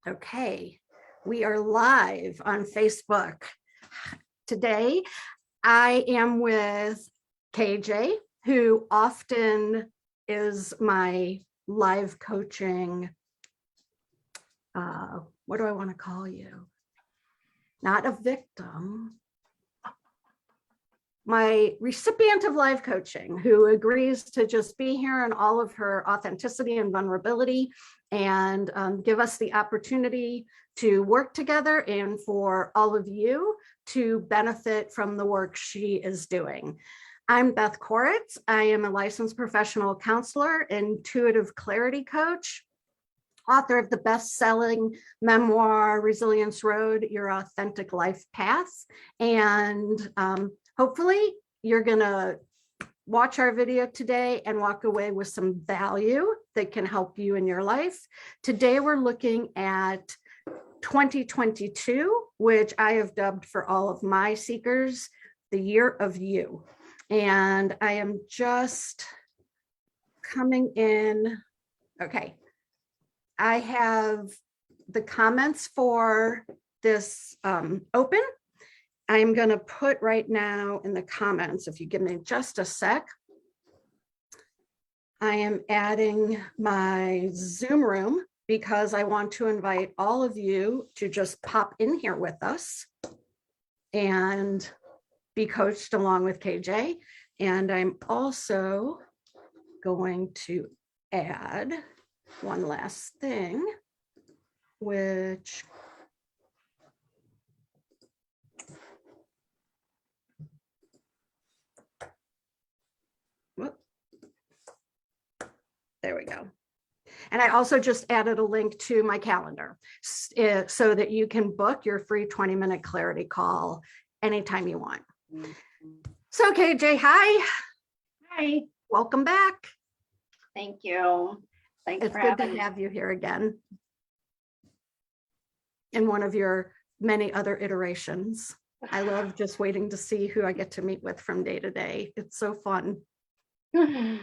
Okay, we are live on Facebook. Today, I am with KJ, who often is my live coaching. What do I want to call you? Not a victim. My recipient of live coaching, who agrees to just be here in all of her authenticity and vulnerability and give us the opportunity to work together and for all of you to benefit from the work she is doing. I'm Beth Koritz. I am a licensed professional counselor, intuitive clarity coach, author of the best-selling memoir, Resilience Road, Your Authentic Life Path. And hopefully you're gonna watch our video today and walk away with some value that can help you in your life. Today, we're looking at 2022, which I have dubbed for all of my seekers, the year of you. And I am just coming in. Okay. I have the comments for this open. I'm going to put right now in the comments, if you give me just a sec. I am adding my Zoom room because I want to invite all of you to just pop in here with us and be coached along with KJ. And I'm also going to add one last thing, which there we go. And I also just added a link to my calendar so that you can book your free 20-minute clarity call anytime you want. So KJ, hi. Hi. Welcome back. Thank you. Thanks it's for good having to me. have you here again in one of your many other iterations. I love just waiting to see who I get to meet with from day to day. It's so fun. It's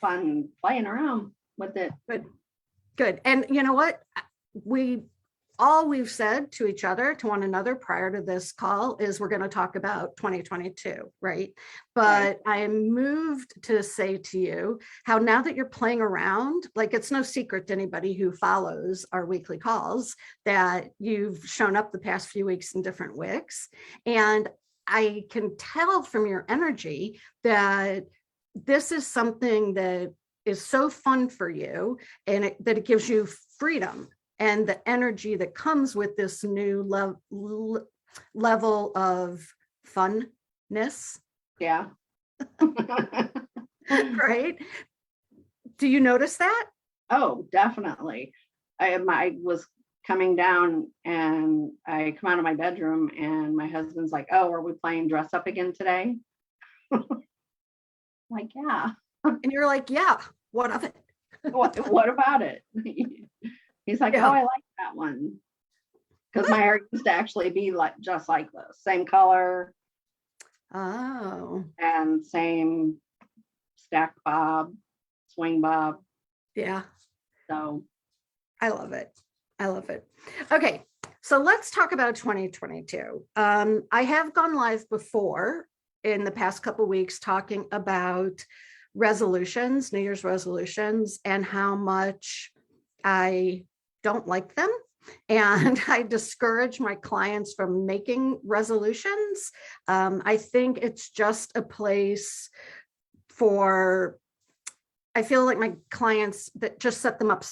fun playing around with it. Good. And you know what? We've said to each other, to one another prior to this call is we're going to talk about 2022, right? But I am moved to say to you how now that you're playing around, like it's no secret to anybody who follows our weekly calls that you've shown up the past few weeks in different wigs. And I can tell from your energy that this is something that is so fun for you and that it gives you freedom and the energy that comes with this new level of funness. Yeah. Right? Do you notice that? Oh, definitely. I was coming down and I come out of my bedroom and my husband's like, "Oh, are we playing dress up again today?" Like, yeah. And you're like, yeah, what of it? What about it? He's like, Yeah. "Oh, I like that one." Because my hair used to actually be like just like this, same color. Oh. And same stack bob, swing bob. Yeah. So I love it. I love it. Okay. So let's talk about 2022. I have gone live before in the past couple of weeks talking about resolutions, New Year's resolutions, and how much I don't like them. And I discourage my clients from making resolutions. I think it's just a place for, I feel like my clients that just set them up,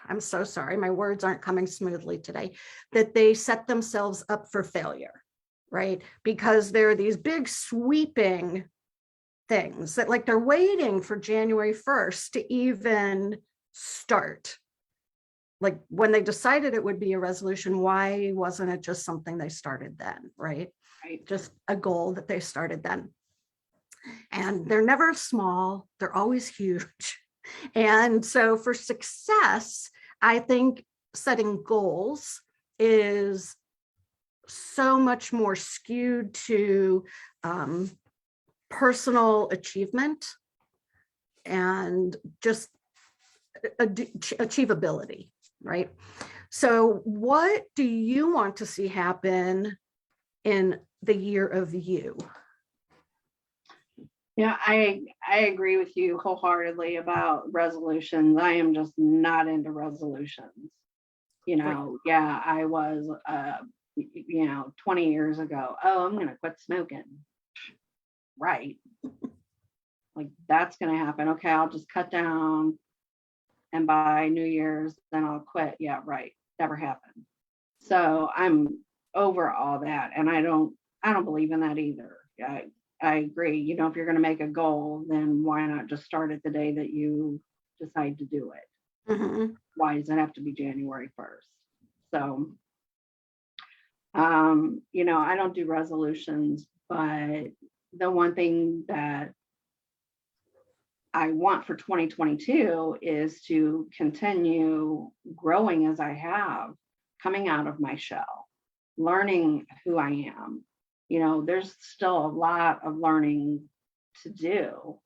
I'm so sorry, my words aren't coming smoothly today, that they set themselves up for failure, right? Because there are these big sweeping things that like they're waiting for January 1st to even start. Like when they decided it would be a resolution, why wasn't it just something they started then, right? Just a goal that they started then. And they're never small, they're always huge. And so for success, I think setting goals is so much more skewed to personal achievement and just achievability, right? So what do you want to see happen in the year of you? Yeah, I agree with you wholeheartedly about resolutions. I am just not into resolutions. Great. Yeah, I was 20 years ago, oh, I'm gonna quit smoking. Right. Like that's gonna happen. Okay, I'll just cut down and by New Year's, then I'll quit. Yeah, right. Never happened. So I'm over all that. And I don't believe in that either. I agree. If you're going to make a goal, then why not just start it the day that you decide to do it? Mm-hmm. Why does it have to be January 1st? So, I don't do resolutions, but the one thing that I want for 2022 is to continue growing as I have, coming out of my shell, learning who I am. There's still a lot of learning to do.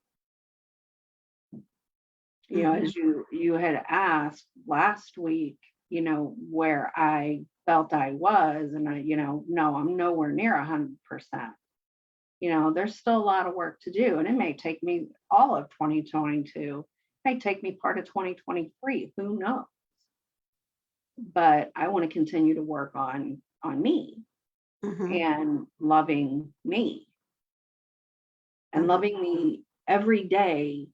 As you had asked last week, where I felt I was, and no, I'm nowhere near 100%. There's still a lot of work to do, and it may take me all of 2022. It may take me part of 2023. Who knows? But I want to continue to work on me Mm-hmm. and loving me and Mhm. loving me every day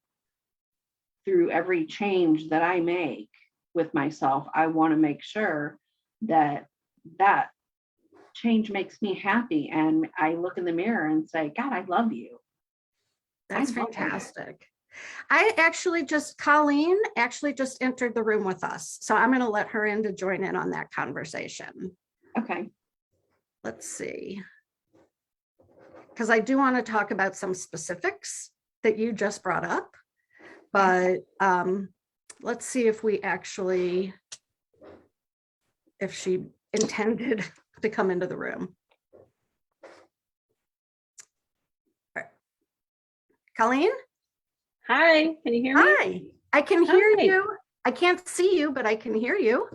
through every change that I make with myself. I want to make sure that that change makes me happy, and I look in the mirror and say, God, I love you. That's I love you. fantastic. Colleen actually just entered the room with us. So I'm going to let her in to join in on that conversation. Okay. Let's see. Because I do want to talk about some specifics that you just brought up, but let's see if she intended to come into the room. All right. Colleen? Hi, can you hear me? Hi, I can hear Hi. you. I can't see you, but I can hear you.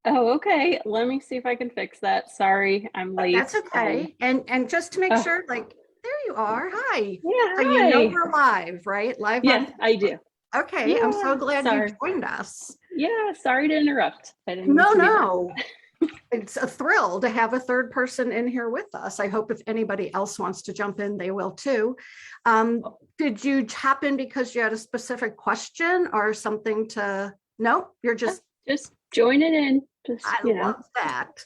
Oh, okay. Let me see if I can fix that. Sorry, I'm late. That's okay. And just to make sure, like, there you are. Hi. Yeah, So hi. we're live, right? Live Yes, on. I do. Okay, I'm so Yeah, glad sorry. you joined us. Yeah, sorry to interrupt. I didn't mean to do that. No. It's a thrill to have a third person in here with us. I hope if anybody else wants to jump in, they will too. Did you hop in because you had a specific question or something to? No, you're just joining in. I love that.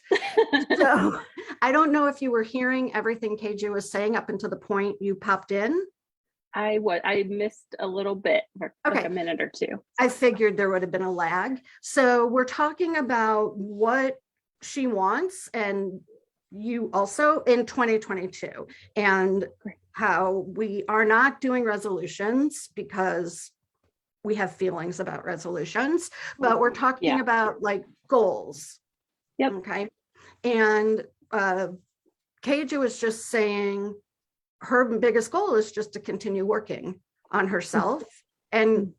So I don't know if you were hearing everything KJ was saying up until the point you popped in. I missed a little bit, like Okay. a minute or two. I figured there would have been a lag. So we're talking about what she wants, and you also in 2022, and how we are not doing resolutions because we have feelings about resolutions, but we're talking about like goals. Yep. Okay. And KJ was just saying her biggest goal is just to continue working on herself and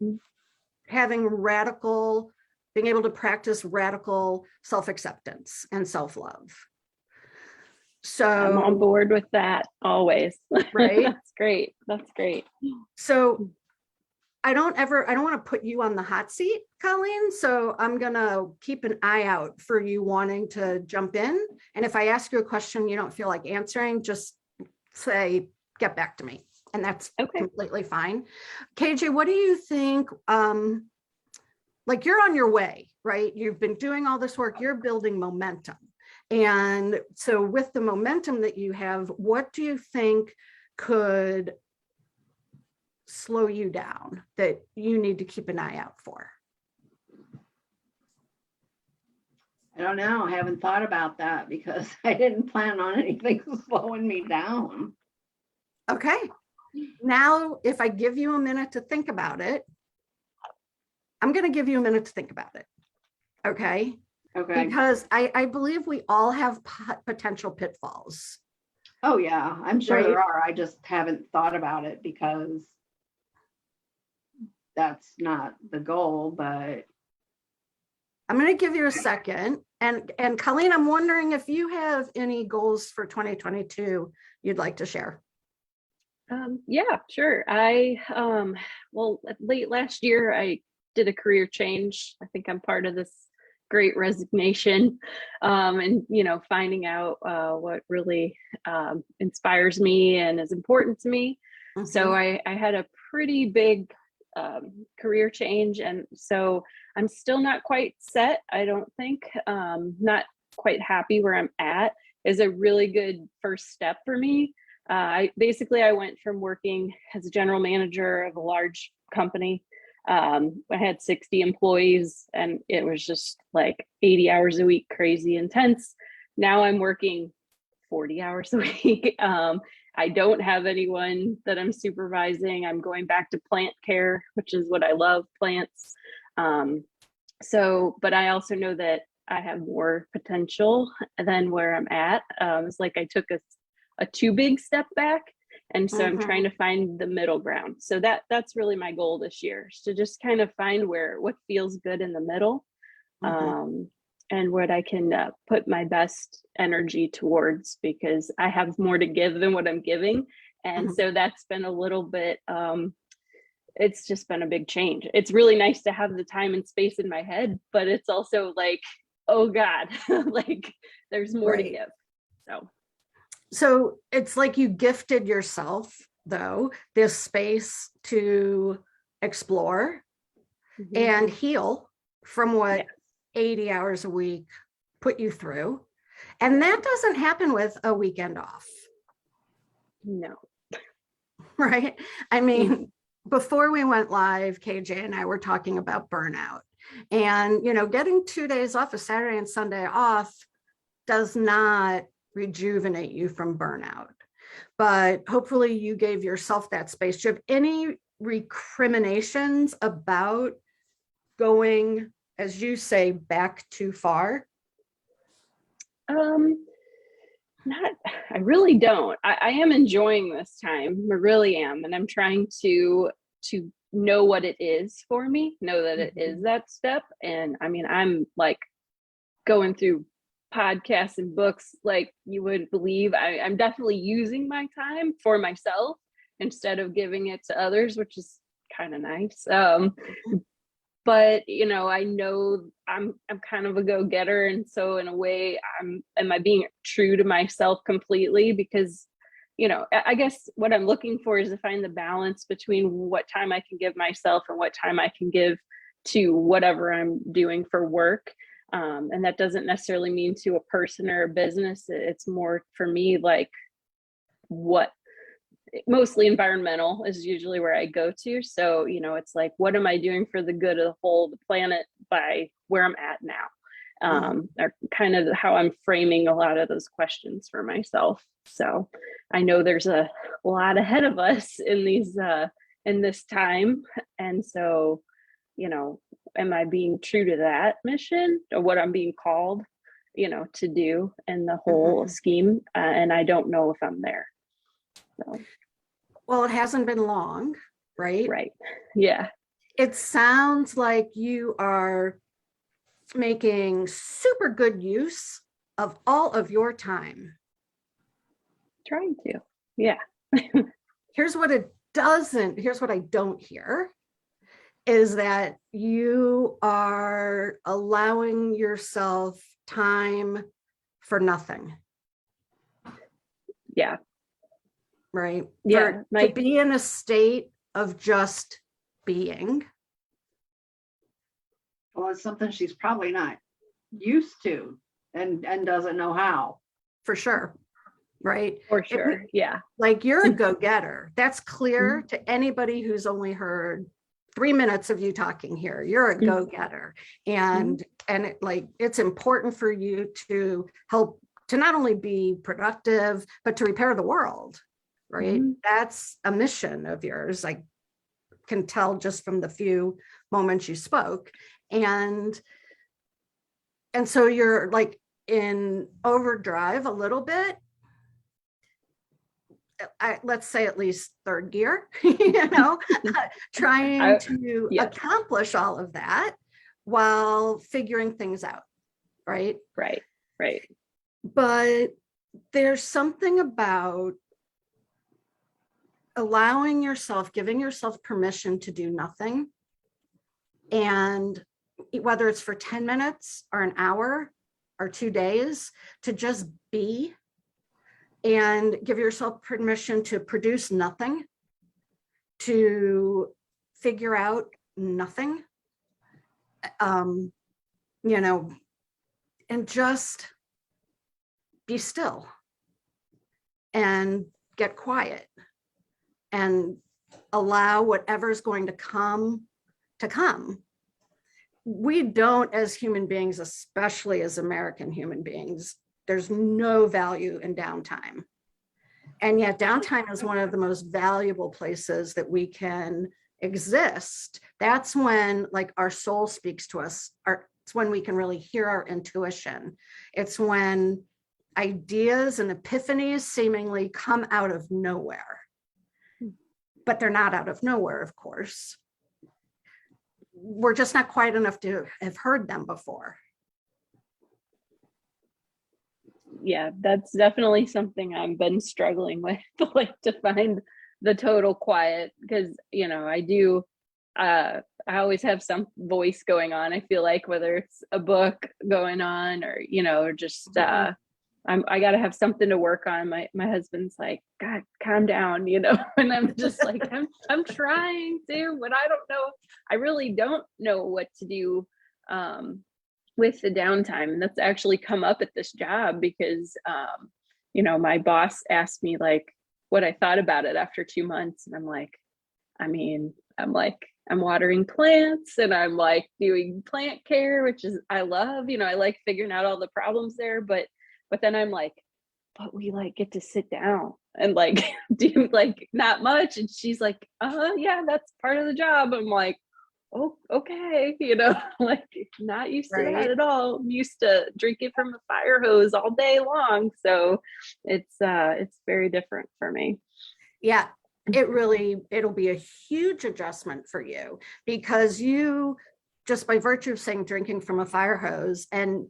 being able to practice radical self-acceptance and self-love. So I'm on board with that always. Right. That's great. That's great. So I don't want to put you on the hot seat, Colleen. So I'm going to keep an eye out for you wanting to jump in. And if I ask you a question you don't feel like answering, just say, get back to me. And that's completely fine. KJ, what do you think? Like you're on your way, right? You've been doing all this work, you're building momentum. And so with the momentum that you have, what do you think could slow you down that you need to keep an eye out for? I don't know. I haven't thought about that because I didn't plan on anything slowing me down. Okay. Now, if I give you a minute to think about it, I'm going to give you a minute to think about it. Okay. Okay. Because I believe we all have potential pitfalls. Oh, yeah. I'm sure Right. there are. I just haven't thought about it because that's not the goal, but I'm going to give you a second. And Colleen, I'm wondering if you have any goals for 2022 you'd like to share. Yeah, sure. Well, late last year, I did a career change. I think I'm part of this great resignation, and, finding out what really inspires me and is important to me. So I had a pretty big career change. And so I'm still not quite set, I don't think, not quite happy where I'm at is a really good first step for me. I went from working as a general manager of a large company. I had 60 employees and it was just like 80 hours a week, crazy intense. Now I'm working 40 hours a week. I don't have anyone that I'm supervising. I'm going back to plant care, which is what I love, plants. But I also know that I have more potential than where I'm at. It's like I took a too big step back. And so I'm trying to find the middle ground. So that's really my goal this year, is to just kind of find what feels good in the middle, and what I can put my best energy towards, because I have more to give than what I'm giving. And so that's been a little bit, it's just been a big change. It's really nice to have the time and space in my head, but it's also like, oh God, like there's more to give. So it's like you gifted yourself, though, this space to explore and heal from what 80 hours a week put you through. And that doesn't happen with a weekend off. No. Right? I mean, before we went live, KJ and I were talking about burnout. And, getting 2 days off, a Saturday and Sunday off, does not rejuvenate you from burnout. But hopefully you gave yourself that space. Do you have any recriminations about going, as you say, back too far? I really don't. I am enjoying this time. I really am. And I'm trying to know what it is for me, know that it is that step. And I mean, I'm like going through podcasts and books like you wouldn't believe. I'm definitely using my time for myself instead of giving it to others, which is kind of nice. But I know I'm kind of a go-getter, and so in a way, am I being true to myself completely? Because I guess what I'm looking for is to find the balance between what time I can give myself and what time I can give to whatever I'm doing for work. And that doesn't necessarily mean to a person or a business. It's more for me, like mostly environmental is usually where I go to. So, it's like, what am I doing for the good of the planet by where I'm at now? Are kind of how I'm framing a lot of those questions for myself. So I know there's a lot ahead of us in this time. And so, am I being true to that mission or what I'm being called, to do in the whole scheme? And I don't know if I'm there. So. Well, it hasn't been long, right? Right. Yeah. It sounds like you are making super good use of all of your time. Trying to. Yeah. Here's what I don't hear is that you are allowing yourself time for nothing. Yeah. Right? Yeah. To be in a state of just being. Well, it's something she's probably not used to and doesn't know how. For sure. Right? For sure. Yeah. Like you're a go-getter. That's clear to anybody who's only heard 3 minutes of you talking here. You're a go-getter. And it's important for you to help to not only be productive, but to repair the world. Right? That's a mission of yours. I can tell just from the few moments you spoke. And so you're like in overdrive a little bit. Let's say at least third gear, trying to accomplish all of that while figuring things out. right? Right. Right. But there's something about allowing yourself, giving yourself permission to do nothing. And whether it's for 10 minutes or an hour or 2 days, to just be and give yourself permission to produce nothing, to figure out nothing, you know, and just be still and get quiet and allow whatever's going to come to come. We don't, as human beings, especially as American human beings, there's no value in downtime. And yet downtime is one of the most valuable places that we can exist. That's when like our soul speaks to us. It's when we can really hear our intuition. It's when ideas and epiphanies seemingly come out of nowhere. But they're not out of nowhere, of course. We're just not quiet enough to have heard them before. Yeah, that's definitely something I've been struggling with, like to find the total quiet, because I always have some voice going on. I feel like whether it's a book going on or or just I got to have something to work on. My husband's like, God, calm down, and I'm just like, I'm trying to, but I don't know. I really don't know what to do with the downtime. And that's actually come up at this job because, my boss asked me like what I thought about it after 2 months. And I'm like, I'm watering plants and I'm like doing plant care, which is, I love, I like figuring out all the problems there, but then I'm like, but we like get to sit down and like do like not much. And she's like, yeah, that's part of the job. I'm like, oh, okay, like not used to that at all. I'm used to drinking from a fire hose all day long. So it's very different for me. Yeah, it'll be a huge adjustment for you because you, just by virtue of saying drinking from a fire hose, and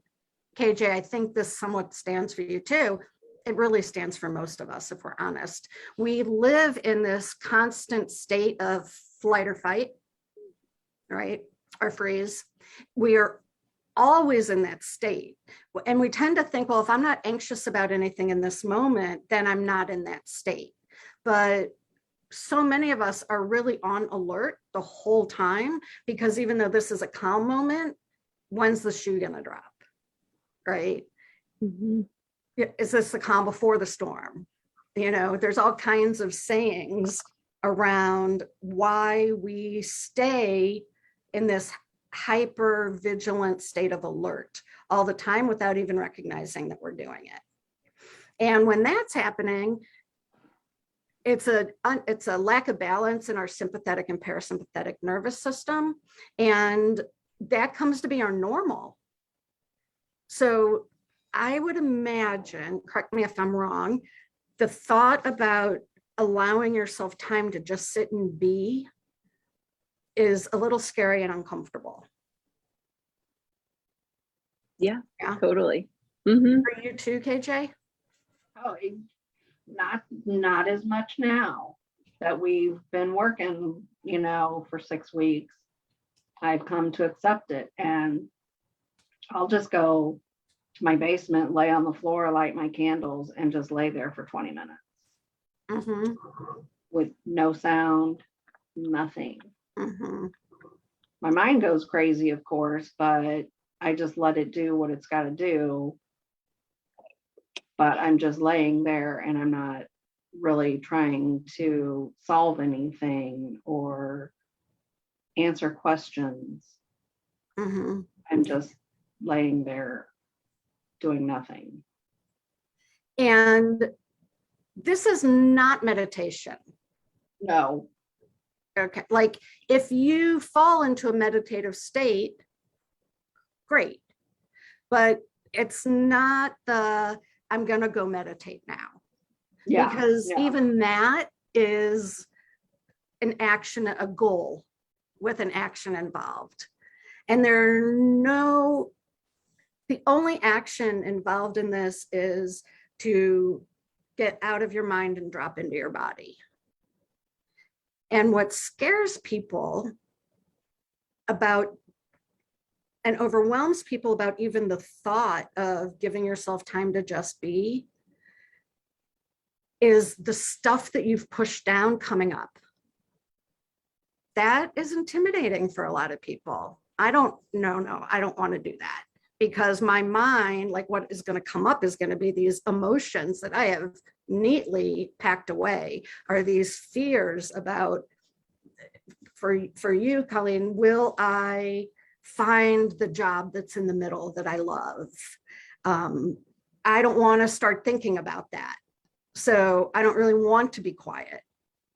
KJ, I think this somewhat stands for you too. It really stands for most of us, if we're honest. We live in this constant state of flight or fight, right? Or freeze. We are always in that state. And we tend to think, well, if I'm not anxious about anything in this moment, then I'm not in that state. But so many of us are really on alert the whole time, because even though this is a calm moment, when's the shoe gonna drop? Right? Mm-hmm. Is this the calm before the storm? There's all kinds of sayings around why we stay in this hyper vigilant state of alert all the time without even recognizing that we're doing it. And when that's happening, it's a lack of balance in our sympathetic and parasympathetic nervous system. And that comes to be our normal. So I would imagine, correct me if I'm wrong, the thought about allowing yourself time to just sit and be is a little scary and uncomfortable. Yeah. Totally. Mm-hmm. For you too, KJ? Oh, not as much now that we've been working, for 6 weeks. I've come to accept it, and I'll just go to my basement, lay on the floor, light my candles, and just lay there for 20 minutes Mm-hmm. with no sound, nothing. Mm-hmm. My mind goes crazy, of course, but I just let it do what it's got to do. But I'm just laying there and I'm not really trying to solve anything or answer questions. Mm-hmm. I'm just laying there doing nothing. And this is not meditation. No. Okay. Like if you fall into a meditative state, great. But it's not I'm going to go meditate now. Yeah. Because yeah. even that is an action, a goal with an action involved. And there are no The only action involved in this is to get out of your mind and drop into your body. And what scares people about and overwhelms people about even the thought of giving yourself time to just be is the stuff that you've pushed down coming up. That is intimidating for a lot of people. I don't want to do that, because my mind, like what is going to come up is going to be these emotions that I have neatly packed away, are these fears about, for you, Colleen, will I find the job that's in the middle that I love? I don't want to start thinking about that. So I don't really want to be quiet,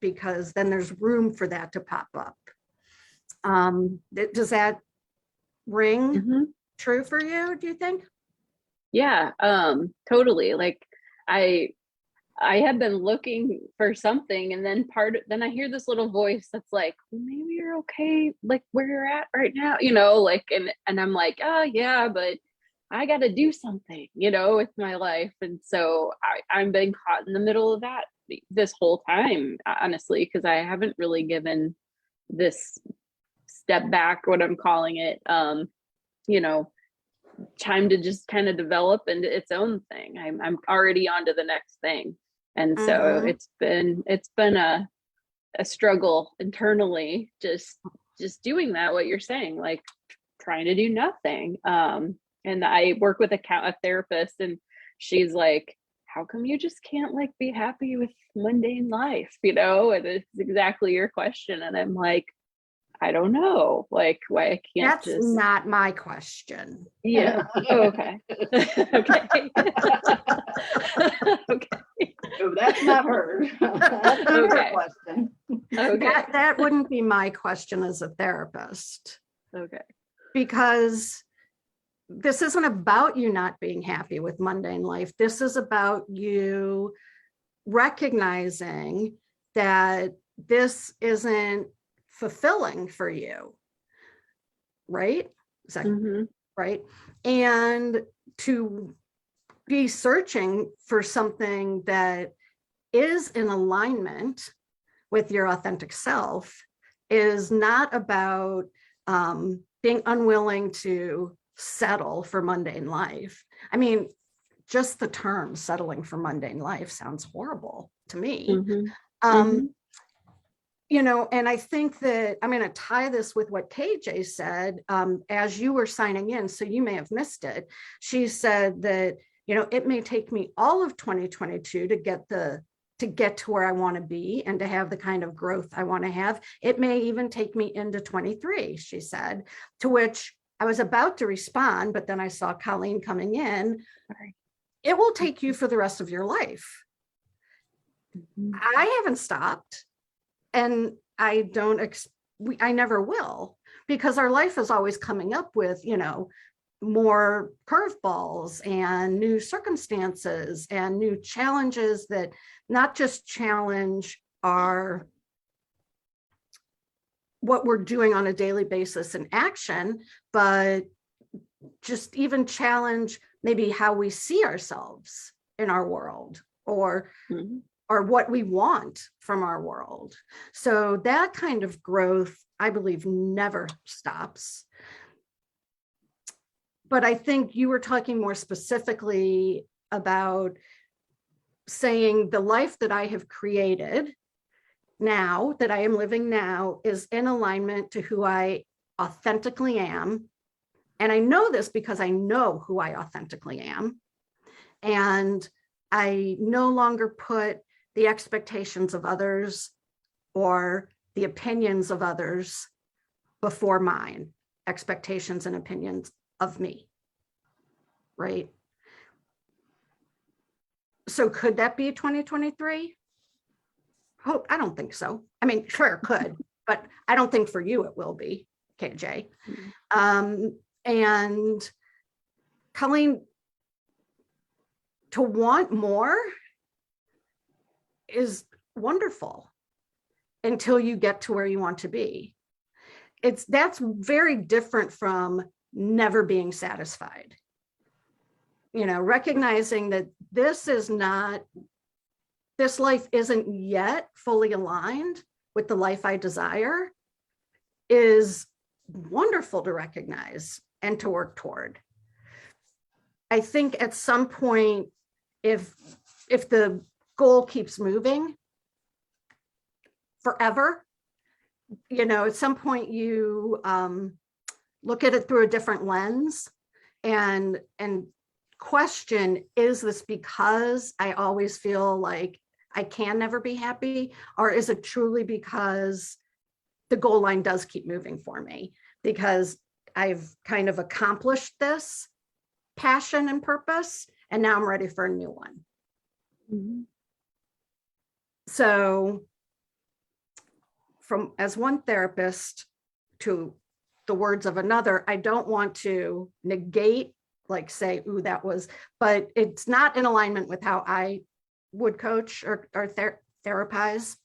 because then there's room for that to pop up. Does that ring true for you, do you think? Yeah, totally. Like I have been looking for something, and then I hear this little voice that's like, well, maybe you're okay, like where you're at right now, like, and I'm like, oh yeah, but I got to do something, with my life. And so I'm been caught in the middle of that this whole time, honestly, because I haven't really given this step back, what I'm calling it, time to just kind of develop into its own thing. I'm already on to the next thing. And so it's been a struggle internally, just doing that, what you're saying, like trying to do nothing. And I work with a therapist, and she's like, how come you just can't like be happy with mundane life, and it's exactly your question. And I'm like, I don't know, like why I can't. That's not my question. Yeah. Oh, okay. Okay. Okay. Oh, that's not her. That's not Okay. her question. Okay. That wouldn't be my question as a therapist, Okay. because this isn't about you not being happy with mundane life. This is about you recognizing that this isn't fulfilling for you, right? Is that right? And to be searching for something that is in alignment with your authentic self is not about being unwilling to settle for mundane life. I mean, just the term settling for mundane life sounds horrible to me. And I think that I'm going to tie this with what KJ said as you were signing in, so you may have missed it. She said that, it may take me all of 2022 to get to where I want to be and to have the kind of growth I want to have. It may even take me into 23, she said, to which I was about to respond, but then I saw Colleen coming in. It will take you for the rest of your life. I haven't stopped, and I never will, because our life is always coming up with, more curveballs and new circumstances and new challenges that not just challenge our what we're doing on a daily basis in action, but just even challenge maybe how we see ourselves in our world, or what we want from our world. So that kind of growth, I believe, never stops. But I think you were talking more specifically about saying the life that I have created now, that I am living now, is in alignment to who I authentically am. And I know this because I know who I authentically am. And I no longer put the expectations of others or the opinions of others before mine, expectations and opinions of me, right? So could that be 2023? Oh, I don't think so. I mean, sure, it could, but I don't think for you it will be, KJ. And Colleen, to want more is wonderful until you get to where you want to be. That's very different from never being satisfied. recognizing that this life isn't yet fully aligned with the life I desire is wonderful to recognize and to work toward. I think at some point, if the goal keeps moving forever, at some point you look at it through a different lens and question, is this because I always feel like I can never be happy? Or is it truly because the goal line does keep moving for me? Because I've kind of accomplished this passion and purpose, and now I'm ready for a new one. Mhm. So as one therapist to the words of another, I don't want to negate, like say, ooh, that was, but it's not in alignment with how I would coach or therapize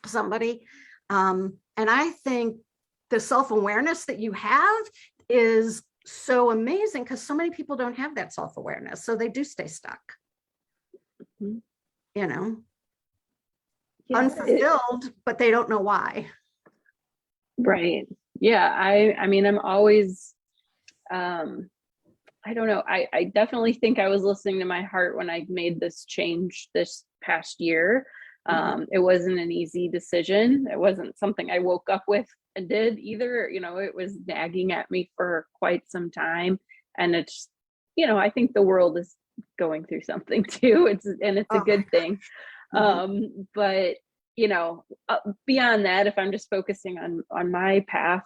somebody. And I think the self-awareness that you have is so amazing because so many people don't have that self-awareness. So they do stay stuck, Mhm. Yeah, it- unfulfilled, but they don't know why. right. Yeah. I mean, I'm always, I don't know. I definitely think I was listening to my heart when I made this change this past year. It wasn't an easy decision. It wasn't something I woke up with and did either. It was nagging at me for quite some time. And it's, I think the world is going through something too. It's a good thing. But beyond that, if I'm just focusing on my path,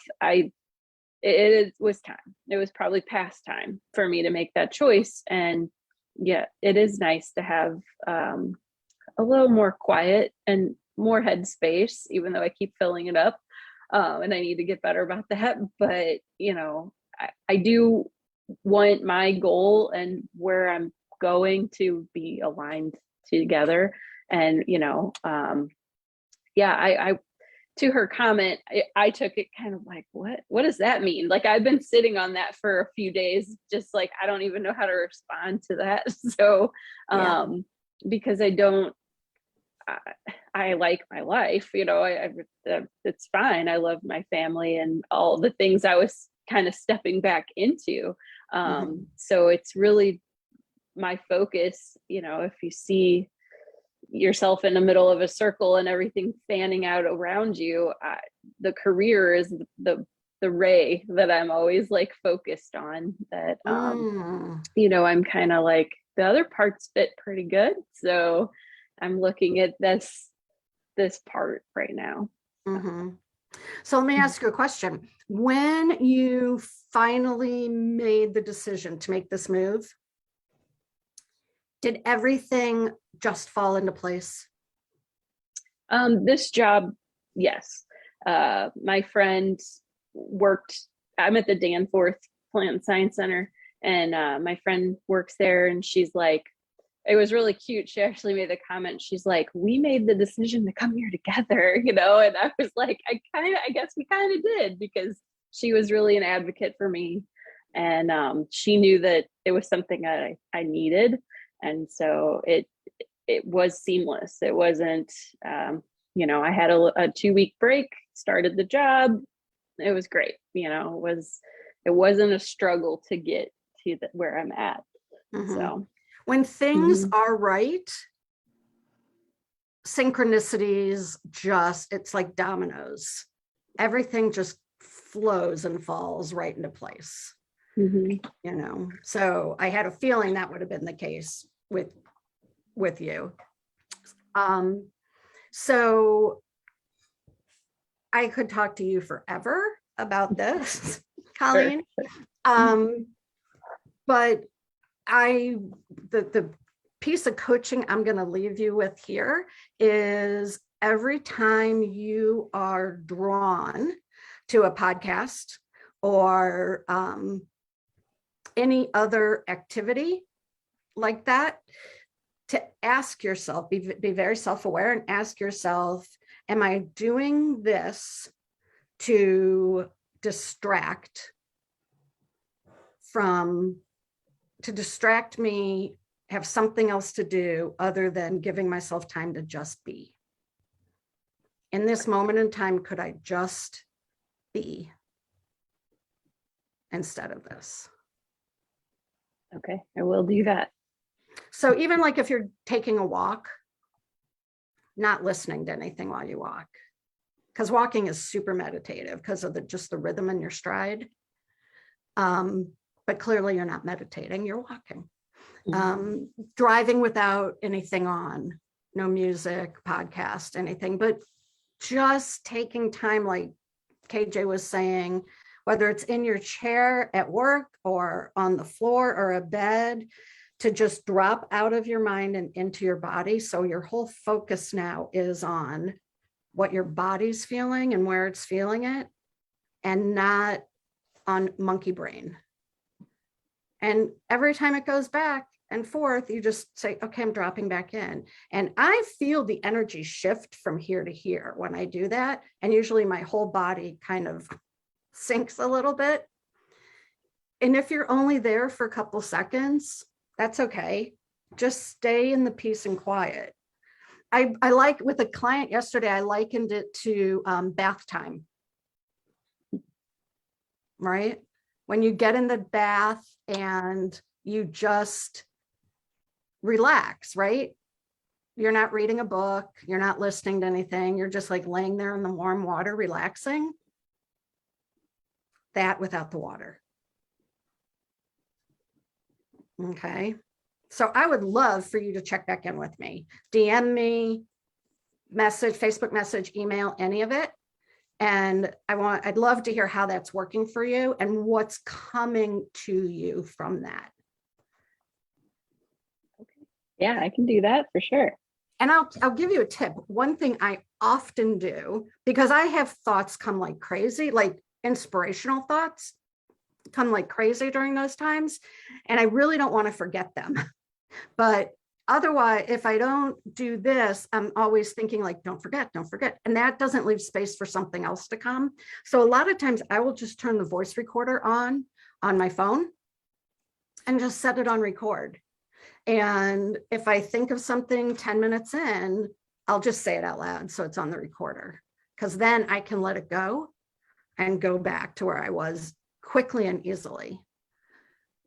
it was time. It was probably past time for me to make that choice. And yeah, it is nice to have a little more quiet and more headspace, even though I keep filling it up. And I need to get better about that. But, I do want my goal and where I'm going to be aligned together. And, yeah, I to her comment, I took it kind of like, what does that mean? Like, I've been sitting on that for a few days, just like, I don't even know how to respond to that. So, because I like my life, it's fine. I love my family and all the things I was kind of stepping back into. So it's really my focus, if you see yourself in the middle of a circle and everything fanning out around you, the career is the ray that I'm always like focused on, that I'm kind of like, the other parts fit pretty good, so I'm looking at this part right now. So let me ask you a question. When you finally made the decision to make this move, did everything just fall into place? This job, yes. My friend I'm at the Danforth Plant Science Center, and my friend works there, and she's like, it was really cute. She actually made a comment. She's like, we made the decision to come here together, and I was like, I guess we kind of did, because she was really an advocate for me. And she knew that it was something that I needed. And so it was seamless. It wasn't, I had a 2-week break, started the job. It was great. It wasn't a struggle to get to where I'm at. So when things are right, synchronicities it's like dominoes. Everything just flows and falls right into place. So I had a feeling that would have been the case with you. So I could talk to you forever about this, Colleen. But the piece of coaching I'm going to leave you with here is, every time you are drawn to a podcast or any other activity like that, to ask yourself, be very self-aware and ask yourself, am I doing this to distract from to distract me, have something else to do other than giving myself time to just be. In this moment in time, could I just be instead of this? Okay, I will do that. So even like if you're taking a walk, not listening to anything while you walk, because walking is super meditative because of just the rhythm in your stride. But clearly you're not meditating, you're walking. Driving without anything on, no music, podcast, anything, but just taking time, like KJ was saying, whether it's in your chair at work or on the floor or a bed, to just drop out of your mind and into your body. So your whole focus now is on what your body's feeling and where it's feeling it, and not on monkey brain. And every time it goes back and forth, you just say, okay, I'm dropping back in. And I feel the energy shift from here to here when I do that. And usually my whole body kind of sinks a little bit. And if you're only there for a couple seconds, that's okay. Just stay in the peace and quiet. I like, with a client yesterday, I likened it to bath time, right? When you get in the bath and you just relax, right? You're not reading a book, you're not listening to anything, you're just like laying there in the warm water, relaxing. That without the water. Okay. So I would love for you to check back in with me. DM me, message, Facebook message, email, any of it. And I'd love to hear how that's working for you and what's coming to you from that. Yeah, I can do that for sure. And I'll give you a tip. One thing I often do, because I have thoughts come like crazy, like inspirational thoughts come like crazy during those times. And I really don't want to forget them. But otherwise, if I don't do this, I'm always thinking like, don't forget. And that doesn't leave space for something else to come. So a lot of times I will just turn the voice recorder on my phone and just set it on record. And if I think of something 10 minutes in, I'll just say it out loud. So it's on the recorder, because then I can let it go and go back to where I was quickly and easily.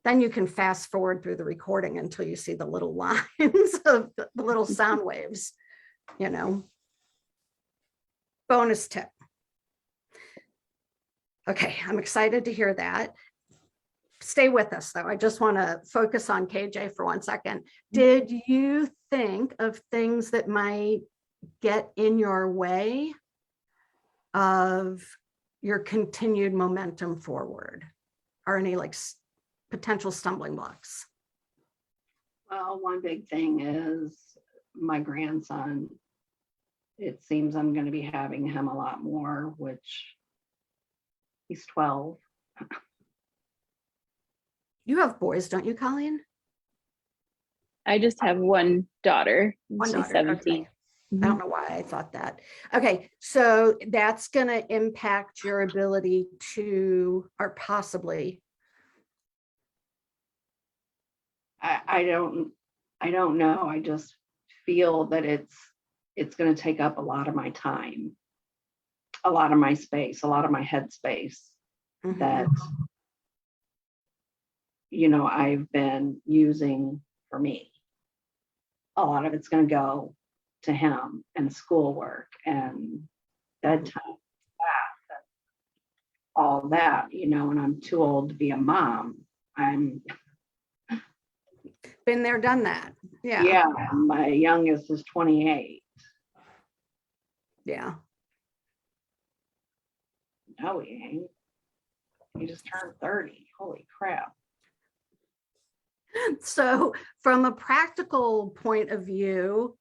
Then you can fast forward through the recording until you see the little lines of the little sound waves, you know. Bonus tip. Okay, I'm excited to hear that. Stay with us though. I just want to focus on KJ for 1 second. Did you think of things that might get in your way of your continued momentum forward? Or any like potential stumbling blocks? Well, one big thing is my grandson. It seems I'm going to be having him a lot more, which he's 12. You have boys, don't you, Colleen? I just have one daughter. One She's daughter, 17. okay. I don't know why I thought that. Okay, so that's going to impact your ability to, or possibly. I don't know. I just feel that it's going to take up a lot of my time, a lot of my space, a lot of my head space that, you know, I've been using for me. A lot of it's going to go to him and schoolwork and bedtime, bath, and all that, you know, and I'm too old to be a mom. I'm Been there, done that. Yeah. Yeah, my youngest is 28. Yeah. No, he ain't. He just turned 30. Holy crap. So from a practical point of view,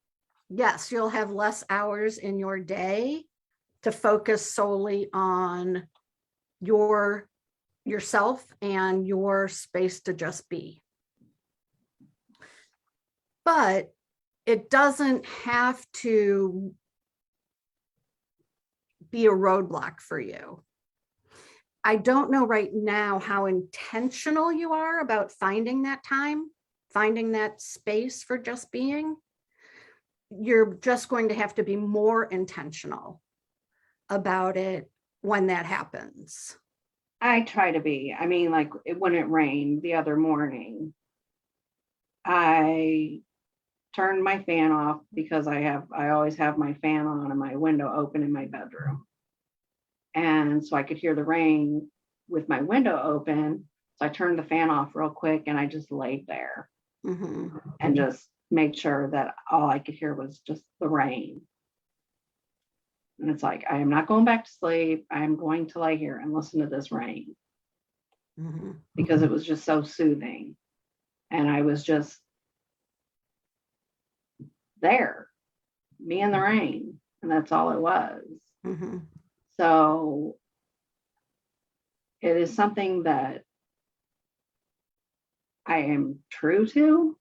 yes, you'll have less hours in your day to focus solely on yourself and your space to just be. But it doesn't have to be a roadblock for you. I don't know right now how intentional you are about finding that time, finding that space for just being. You're just going to have to be more intentional about it when that happens. I try to be. I mean, like when it rained the other morning, I turned my fan off because I always have my fan on and my window open in my bedroom. And so I could hear the rain with my window open. So I turned the fan off real quick and I just laid there and just made sure that all I could hear was just the rain. And it's like, I am not going back to sleep. I am going to lay here and listen to this rain because it was just so soothing. And I was just there, me in the rain. And that's all it was. So it is something that I am true to.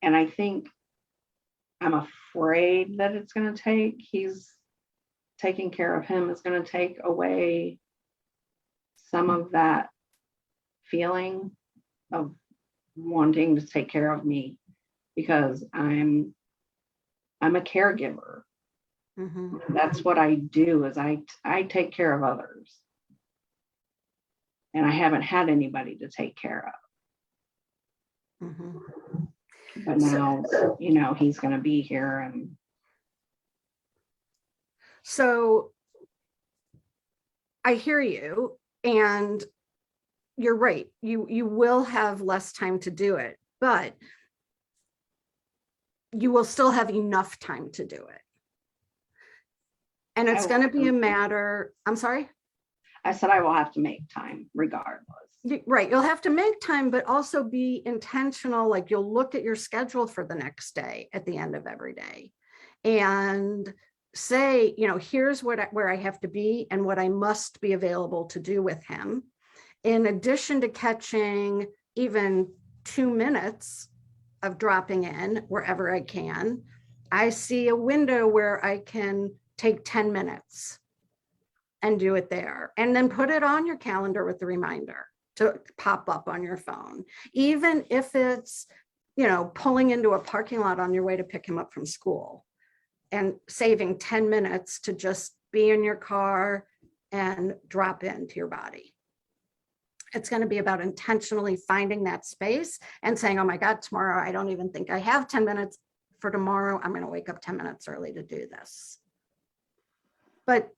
And I think I'm afraid that it's going to take, he's taking care of him is going to take away some of that feeling of wanting to take care of me, because I'm a caregiver. That's what I do, is I take care of others. And I haven't had anybody to take care of. But now, you know, he's going to be here. And so I hear you, and you're right. You will have less time to do it, but you will still have enough time to do it. And it's going to be a matter, I'm sorry? I said I will have to make time regardless. Right. You'll have to make time, but also be intentional. Like you'll look at your schedule for the next day at the end of every day and say, you know, here's where I have to be and what I must be available to do with him. In addition to catching even 2 minutes of dropping in wherever I can, I see a window where I can take 10 minutes and do it there, and then put it on your calendar with the reminder to pop up on your phone. Even if it's, you know, pulling into a parking lot on your way to pick him up from school and saving 10 minutes to just be in your car and drop into your body. It's going to be about intentionally finding that space and saying, oh my God, tomorrow, I don't even think I have 10 minutes for tomorrow. I'm going to wake up 10 minutes early to do this. But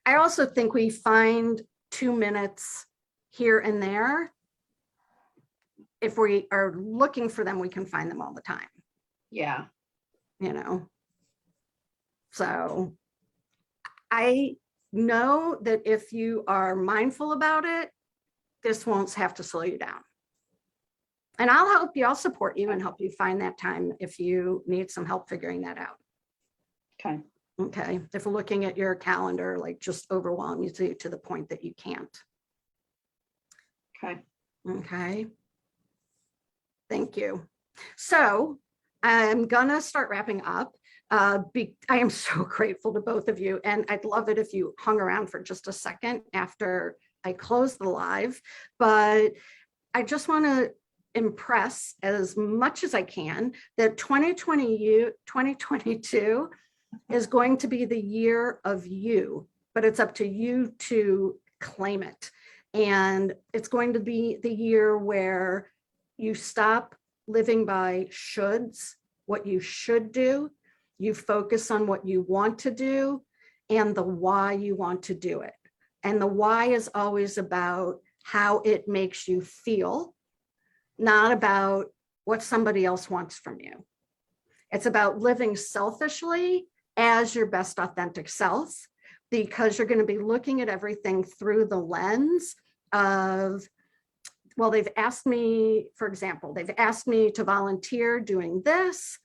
I also think we find 2 minutes here and there. If we are looking for them, we can find them all the time. Yeah. You know, so I know that if you are mindful about it, this won't have to slow you down. And I'll help you, I'll support you and help you find that time if you need some help figuring that out. Okay. Okay. If looking at your calendar, like just overwhelms you to the point that you can't. Okay. Okay. Thank you. So I'm gonna start wrapping up. I am so grateful to both of you, and I'd love it if you hung around for just a second after I close the live, but I just want to impress as much as I can that 2022 is going to be the year of you, but it's up to you to claim it. And it's going to be the year where you stop living by shoulds, what you should do. You focus on what you want to do and the why you want to do it. And the why is always about how it makes you feel, not about what somebody else wants from you. It's about living selfishly as your best authentic self, because you're going to be looking at everything through the lens of, well, they've asked me, for example, they've asked me to volunteer doing this.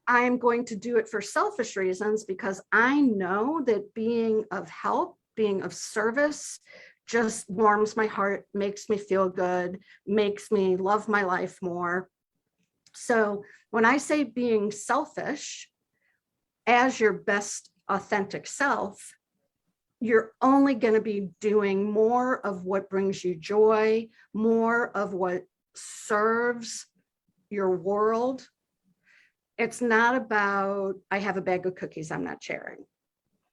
I'm going to do it for selfish reasons because I know that being of help, being of service, just warms my heart, makes me feel good, makes me love my life more. So when I say being selfish as your best authentic self, you're only going to be doing more of what brings you joy, more of what serves your world. It's not about, I have a bag of cookies I'm not sharing.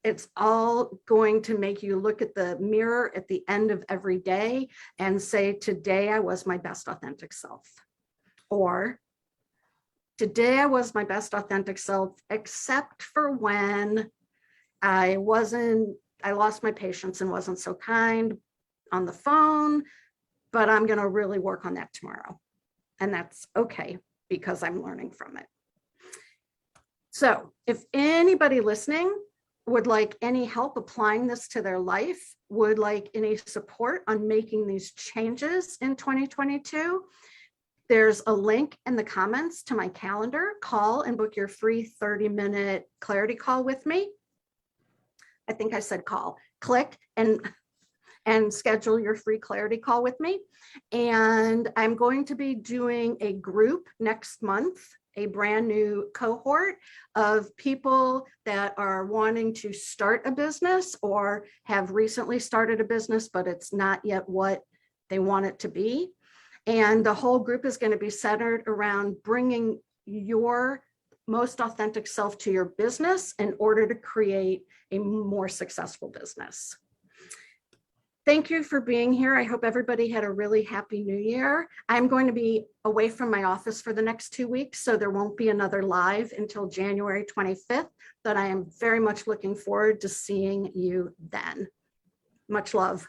It's all going to make you look at the mirror at the end of every day and say, today I was my best authentic self. Or today I was my best authentic self, except for when I lost my patience and wasn't so kind on the phone, but I'm going to really work on that tomorrow. And that's okay, because I'm learning from it. So if anybody listening would like any help applying this to their life, would like any support on making these changes in 2022, there's a link in the comments to my calendar. Call and book your free 30-minute clarity call with me. I think I said call. Click and schedule your free clarity call with me. And I'm going to be doing a group next month, a brand new cohort of people that are wanting to start a business or have recently started a business, but it's not yet what they want it to be. And the whole group is going to be centered around bringing your most authentic self to your business in order to create a more successful business. Thank you for being here. I hope everybody had a really happy new year. I'm going to be away from my office for the next 2 weeks, so there won't be another live until January 25th, but I am very much looking forward to seeing you then. Much love.